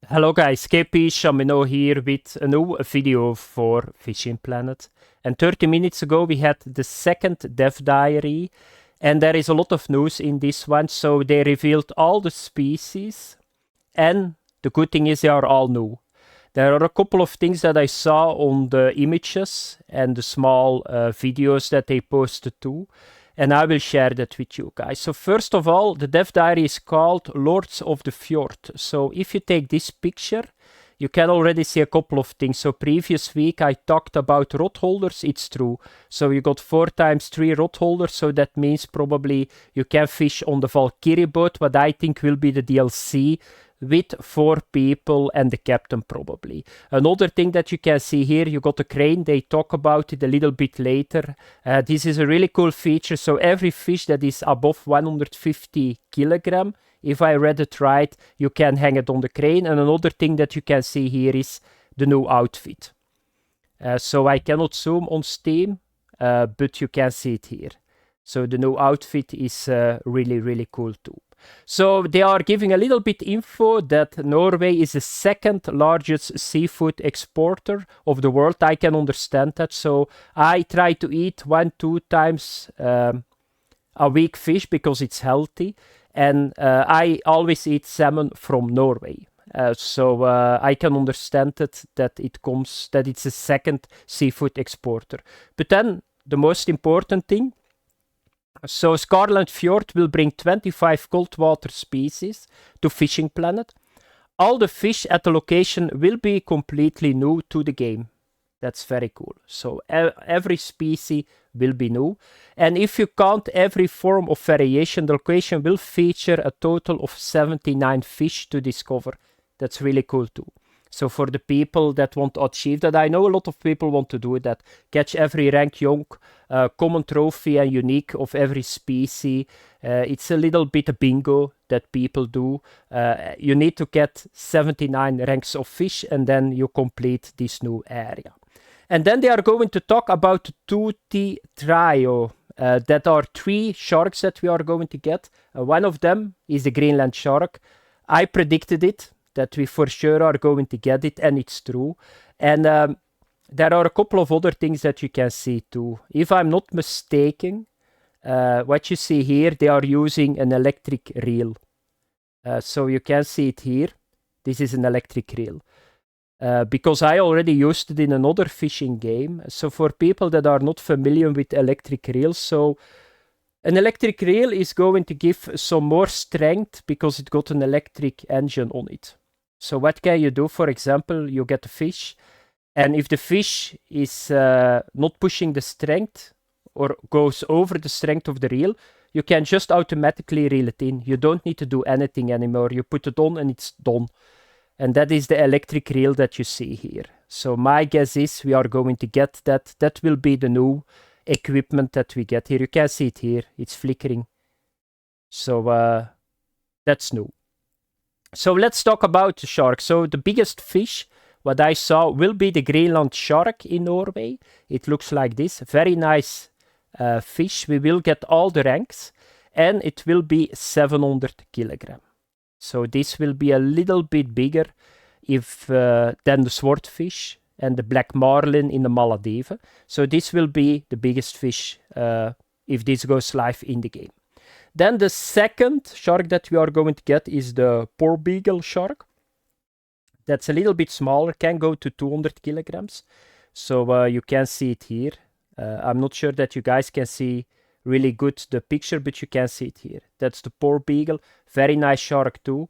Hello guys, KP Chamino here with a new video for Fishing Planet. And 30 minutes ago we had the second DevDiary, and there is a lot of news in this one. So they revealed all the species, and the good thing is they are all new. There are a couple of things that I saw on the images and the small videos that they posted too, and I will share that with you guys. So first of all, the DevDiary is called Lords of the Fjord. So if you take this picture, you can already see a couple of things. So previous week I talked about rod holders, it's true. So you got 4x3 rod holders, so that means probably you can fish on the Valkyrie boat, what I think will be the DLC, with 4 people and the captain probably. Another thing that you can see here, you got a crane, they talk about it a little bit later. This is a really cool feature, so every fish that is above 150 kilogram, if I read it right, you can hang it on the crane. And another thing that you can see here is the new outfit. So I cannot zoom on Steam, but you can see it here. So the new outfit is really cool too. So they are giving a little bit info that Norway is the second largest seafood exporter of the world. I can understand that. So I try to eat 1-2 times a week fish because it's healthy. And I always eat salmon from Norway. So I can understand that it's a second seafood exporter. But then the most important thing, so Skårland Fjord will bring 25 cold water species to Fishing Planet. All the fish at the location will be completely new to the game. That's very cool. So every species will be new. And if you count every form of variation, the location will feature a total of 79 fish to discover. That's really cool too. So for the people that want to achieve that, I know a lot of people want to do that. Catch every rank young, common trophy and unique of every species. It's a little bit a bingo that people do. You need to get 79 ranks of fish and then you complete this new area. And then they are going to talk about the Toothy trio. That are 3 sharks that we are going to get. One of them is the Greenland shark. I predicted it, that we for sure are going to get it, and it's true. And there are a couple of other things that you can see too. If I'm not mistaken, what you see here, they are using an electric reel. So you can see it here. This is an electric reel. Because I already used it in another fishing game. So for people that are not familiar with electric reels, so an electric reel is going to give some more strength because it got an electric engine on it. So what can you do? For example, you get a fish, and if the fish is not pushing the strength or goes over the strength of the reel, you can just automatically reel it in. You don't need to do anything anymore. You put it on and it's done. And that is the electric reel that you see here. So my guess is we are going to get that. That will be the new equipment that we get here. You can see it here. It's flickering. So that's new. So let's talk about the shark. So the biggest fish, what I saw, will be the Greenland shark in Norway. It looks like this. Very nice fish. We will get all the ranks. And it will be 700 kilogram. So this will be a little bit bigger than the swordfish and the black marlin in the Maldives. So this will be the biggest fish if this goes live in the game. Then the second shark that we are going to get is the porbeagle shark. That's a little bit smaller, can go to 200 kilograms. So you can see it here. I'm not sure that you guys can see really good the picture, but you can see it here. That's the porbeagle. Very nice shark too.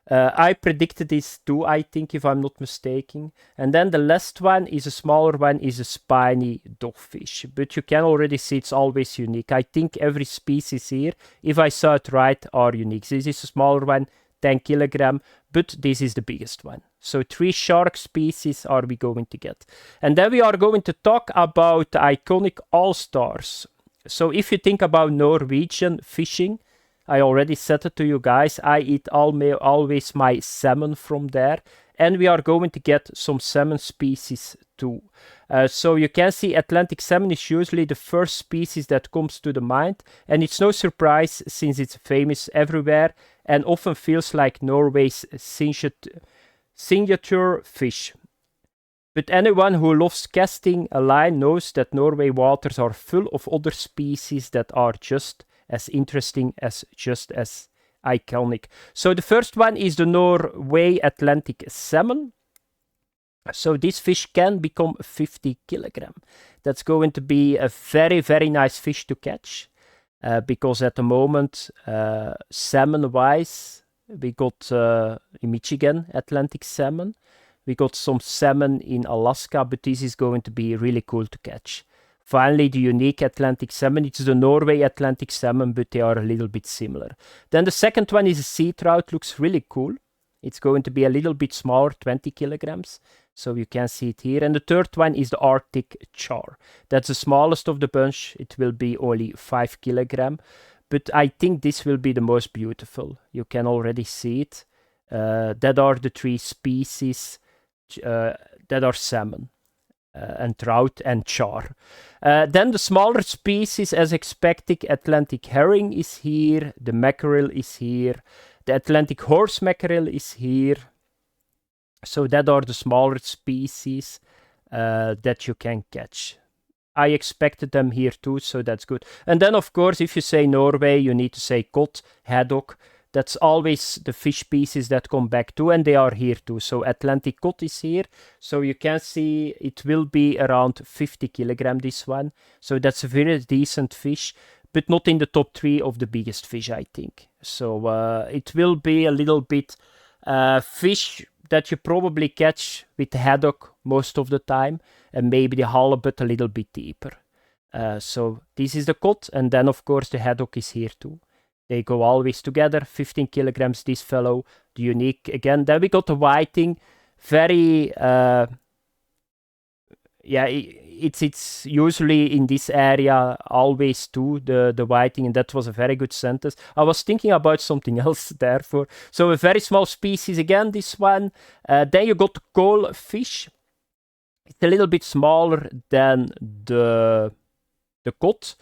I predicted this too, I think, if I'm not mistaken. And then the last one is a smaller one, is a spiny dogfish. But you can already see it's always unique. I think every species here, if I saw it right, are unique. This is a smaller one, 10 kilogram, but this is the biggest one. So 3 shark species are we going to get. And then we are going to talk about the iconic all-stars. So if you think about Norwegian fishing, I already said it to you guys, I eat always my salmon from there. And we are going to get some salmon species too. So you can see Atlantic salmon is usually the first species that comes to the mind. And it's no surprise since it's famous everywhere and often feels like Norway's signature fish. But anyone who loves casting a line knows that Norway waters are full of other species that are just as interesting as just as iconic. So the first one is the Norway Atlantic salmon. So this fish can become 50 kilogram. That's going to be a very, very nice fish to catch. Because at the moment, salmon-wise, we got in Michigan Atlantic salmon. We got some salmon in Alaska, but this is going to be really cool to catch. Finally, the unique Atlantic salmon. It's the Norway Atlantic salmon, but they are a little bit similar. Then the second one is a sea trout. Looks really cool. It's going to be a little bit smaller, 20 kilograms. So you can see it here. And the third one is the Arctic char. That's the smallest of the bunch. It will be only 5 kilogram. But I think this will be the most beautiful. You can already see it. That are the 3 species that are salmon. And trout and char. Then the smaller species, as expected, Atlantic herring is here. The mackerel is here. The Atlantic horse mackerel is here. So that are the smaller species that you can catch. I expected them here too, so that's good. And then, of course, if you say Norway, you need to say cod, haddock. That's always the fish species that come back too, and they are here too. So Atlantic cod is here. So you can see it will be around 50 kilogram, this one. So that's a very decent fish, but not in the top 3 of the biggest fish, I think. So it will be a little bit fish that you probably catch with the haddock most of the time, and maybe the halibut a little bit deeper. So this is the cod, and then of course the haddock is here too. They go always together, 15 kilograms this fellow, the unique again. Then we got the whiting, very, it's usually in this area always too, the whiting, and that was a very good sentence. I was thinking about something else therefore. So a very small species again, this one. Then you got the coal fish. It's a little bit smaller than the cod.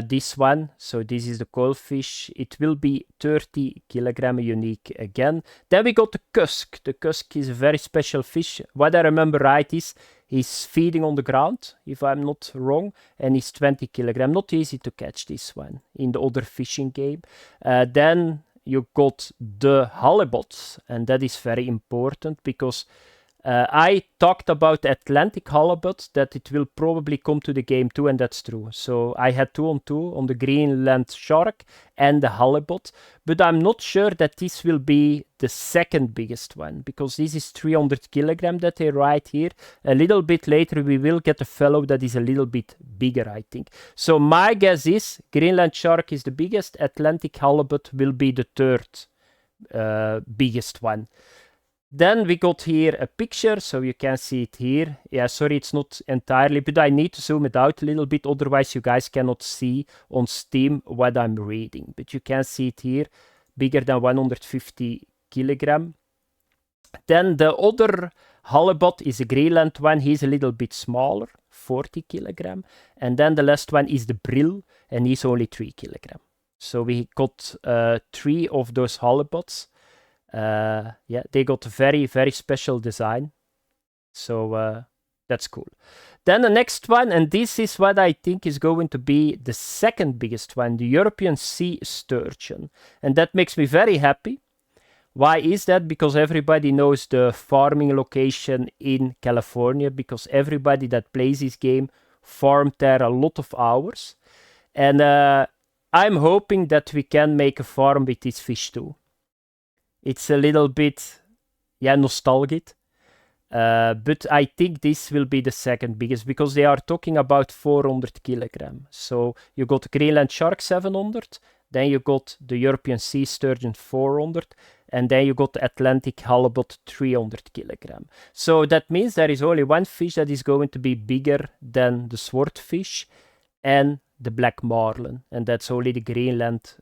This one, so this is the coal fish. It will be 30 kilogram unique again. Then we got the cusk. The cusk is a very special fish. What I remember right is he's feeding on the ground, if I'm not wrong, and he's 20 kilogram. Not easy to catch this one in the other fishing game. Then you got the halibuts, and that is very important because I talked about Atlantic halibut, that it will probably come to the game too, and that's true. So I had 2 on 2 on the Greenland shark and the halibut, but I'm not sure that this will be the second biggest one, because this is 300 kilogram that they write here. A little bit later we will get a fellow that is a little bit bigger, I think. So my guess is Greenland shark is the biggest, Atlantic halibut will be the third biggest one. Then we got here a picture, so you can see it here. Yeah, sorry, it's not entirely, but I need to zoom it out a little bit, otherwise you guys cannot see on Steam what I'm reading. But you can see it here, bigger than 150 kilogram. Then the other halibut is a Greenland one. He's a little bit smaller, 40 kilogram. And then the last one is the brill, and he's only 3 kilogram. So we got 3 of those halibuts. Yeah, they got a very, very special design. So that's cool. Then the next one, and this is what I think is going to be the second biggest one, the European sea sturgeon. And that makes me very happy. Why is that? Because everybody knows the farming location in California, because everybody that plays this game farmed there a lot of hours. And I'm hoping that we can make a farm with this fish too. It's a little bit, yeah, nostalgic. But I think this will be the second biggest, because they are talking about 400 kilogram. So you got Greenland shark 700, then you got the European sea sturgeon 400, and then you got the Atlantic halibut 300 kilogram. So that means there is only one fish that is going to be bigger than the swordfish and the black marlin, and that's only the Greenland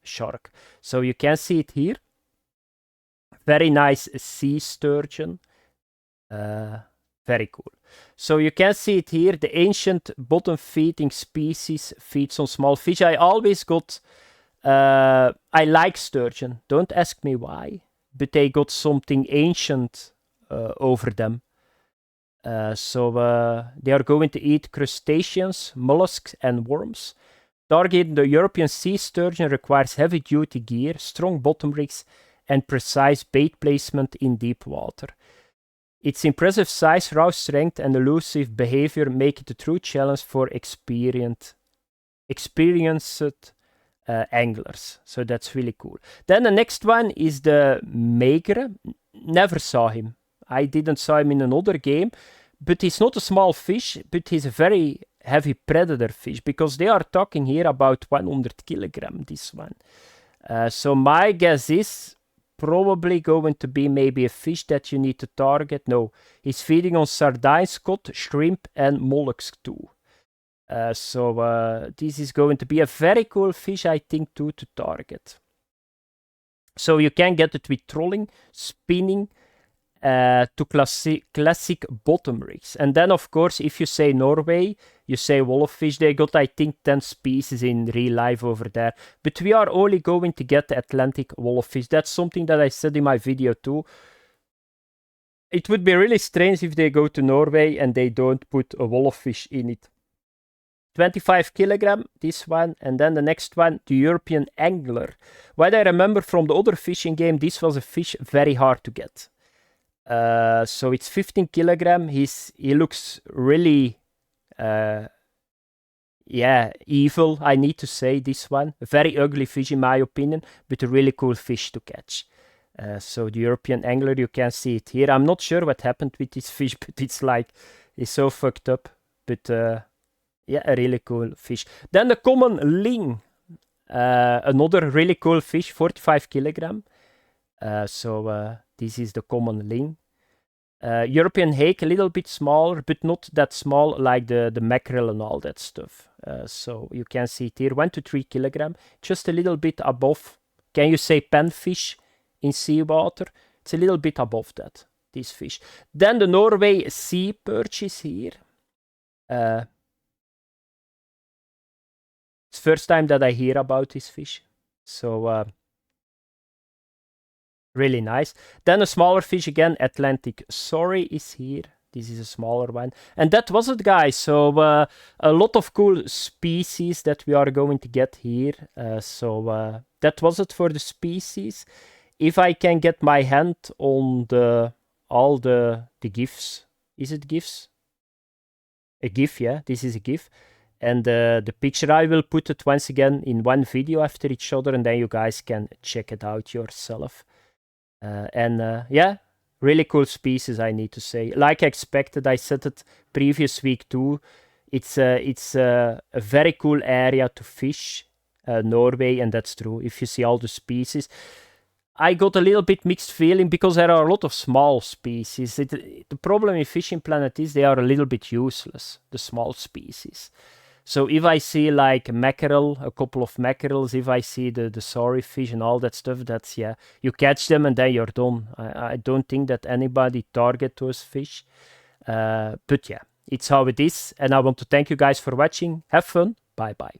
shark. So you can see it here. Very nice sea sturgeon. Very cool. So you can see it here. The ancient bottom-feeding species feeds on small fish. I always got... I like sturgeon. Don't ask me why. but they got something ancient over them. So they are going to eat crustaceans, mollusks, and worms. Targeting the European sea sturgeon requires heavy-duty gear, strong bottom rigs, and precise bait placement in deep water. Its impressive size, raw strength, and elusive behavior make it a true challenge for experienced anglers. So that's really cool. Then the next one is the Megre. Never saw him. I didn't saw him in another game, but he's not a small fish, but he's a very heavy predator fish, because they are talking here about 100 kilogram, this one. So my guess is probably going to be maybe a fish that you need to target. No, he's feeding on sardines, cod, shrimp, and mollusks too. So this is going to be a very cool fish, I think, too, to target. So you can get it with trolling, spinning, to classic bottom rigs. And then, of course, if you say Norway, you say wolffish, they got, I think, 10 species in real life over there. But we are only going to get the Atlantic wolffish. That's something that I said in my video too. It would be really strange if they go to Norway and they don't put a wolffish in it. 25 kilogram, this one, and then the next one, the European angler. What I remember from the other fishing game, this was a fish very hard to get. So it's 15 kilogram. He looks really, evil, I need to say, this one. A very ugly fish in my opinion, but a really cool fish to catch. So the European angler, you can see it here. I'm not sure what happened with this fish, but it's so fucked up. But yeah, a really cool fish. Then the common ling, another really cool fish, 45 kilogram. So this is the common ling. European hake, a little bit smaller, but not that small like the mackerel and all that stuff. So you can see it here, 1 to 3 kilogram, just a little bit above. Can you say panfish in seawater? It's a little bit above that, this fish. Then the Norway sea perch is here. It's first time that I hear about this fish. So really nice. Then a smaller fish again, Atlantic sorry, is here. This is a smaller one. And that was it, guys. So a lot of cool species that we are going to get here. So that was it for the species. If I can get my hand on all the GIFs. Is it GIFs? A GIF, yeah. This is a GIF. And the picture, I will put it once again in one video after each other, and then you guys can check it out yourself. Yeah, really cool species, I need to say. Like I expected, I said it previous week too. It's a very cool area to fish, Norway, and that's true. If you see all the species, I got a little bit mixed feeling because there are a lot of small species. The problem with Fishing Planet is they are a little bit useless, the small species. So if I see like mackerel, a couple of mackerels, if I see the sorry fish and all that stuff, that's, yeah, you catch them and then you're done. I don't think that anybody target those fish. But yeah, it's how it is. And I want to thank you guys for watching. Have fun. Bye bye.